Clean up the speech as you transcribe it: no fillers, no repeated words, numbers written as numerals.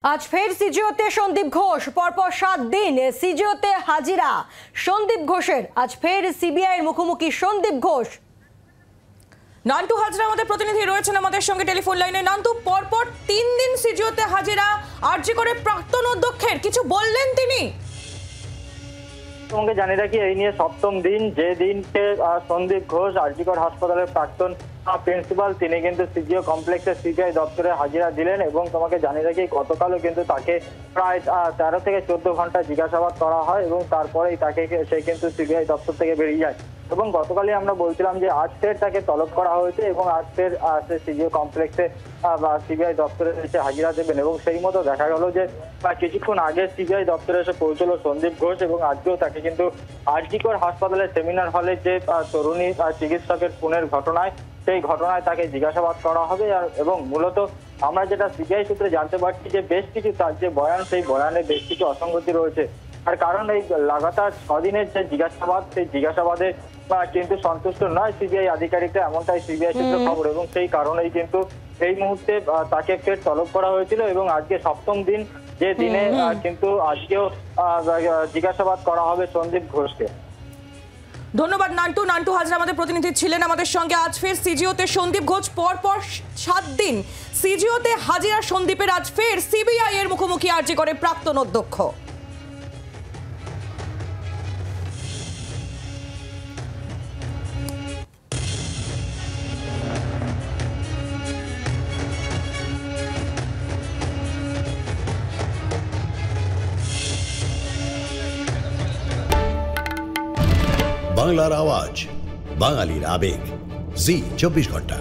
আজ ফের সিজিওতে সন্দীপ ঘোষ। পরপর 7 দিন সিজিওতে হাজিরা সন্দীপ ঘোষের। আজ ফের সিবিআইয়ের মুখোমুখি সন্দীপ ঘোষ। নান্টু হাজরা আমাদের প্রতিনিধি রয়েছেন আমাদের সঙ্গে টেলিফোন লাইনে। নান্টু, পরপর 3 দিন সিজিওতে হাজিরা আরজি করে প্রাক্তন অধ্যক্ষের, কিছু বললেন তিনি? তোমাকে জানিয়ে রাখি, এই নিয়ে সপ্তম দিন, যে দিনকে সন্দীপ ঘোষ আরজিকর হাসপাতালের প্রাক্তন প্রিন্সিপাল, তিনি কিন্তু সিজিও কমপ্লেক্সের সিবিআই দপ্তরে হাজিরা দিলেন এবং তোমাকে জানিয়ে রাখি গতকালও কিন্তু তাকে প্রায় 13 থেকে 14 ঘন্টা জিজ্ঞাসাবাদ করা হয় এবং তারপরেই সে কিন্তু সিবিআই দপ্তর থেকে বেরিয়ে যায়। এবং গতকালই আমরা বলছিলাম যে আজ ফের তাকে তলব করা হয়েছে এবং আজ ফের সিজিও কমপ্লেক্সে বা সিবিআই দপ্তরে এসে হাজিরা দেবেন। এবং সেই মতো দেখা গেল যে কিছুক্ষণ আগে সিবিআই দপ্তরে এসে পৌঁছলো সন্দীপ ঘোষ এবং আজকেও তাকে কিন্তু আরজিকর হাসপাতালের সেমিনার হলে যে তরুণী চিকিৎসকের খুনের ঘটনায়, সেই ঘটনায় তাকে জিজ্ঞাসাবাদ করা হবে। এবং মূলত আমরা যেটা সিবিআই সূত্রে জানতে পারছি যে বেশ কিছু তার যে বয়ান, সেই বয়ানে বেশ কিছু অসঙ্গতি রয়েছে। আর কারণ এই লাগাতার 6 দিনের যে জিজ্ঞাসাবাদ, সেই জিজ্ঞাসাবাদে কিন্তু সন্তুষ্ট নয় সিবিআই আধিকারিকরা, এমনটাই সিবিআই সূত্রে খবর। এবং সেই কারণেই কিন্তু এই মুহূর্তে তাকে ফের তলব করা হয়েছিল এবং আজকে সপ্তম দিন, যে দিনে কিন্তু আজকেও জিজ্ঞাসাবাদ করা হবে সন্দীপ ঘোষকে। ধন্যবাদ নান্টু। নান্টু হাজরা আমাদের প্রতিনিধি ছিলেন আমাদের সঙ্গে। আজ ফের সিজিওতে সন্দীপ ঘোষ। পরপর 7 দিন সিজিওতে হাজিরা সন্দীপের। আজ ফের সিবিআই এর মুখোমুখি আরজি করে প্রাক্তন অধ্যক্ষ। বাংলার আওয়াজ, বাঙালির আবেগ, জি 24 ঘন্টা।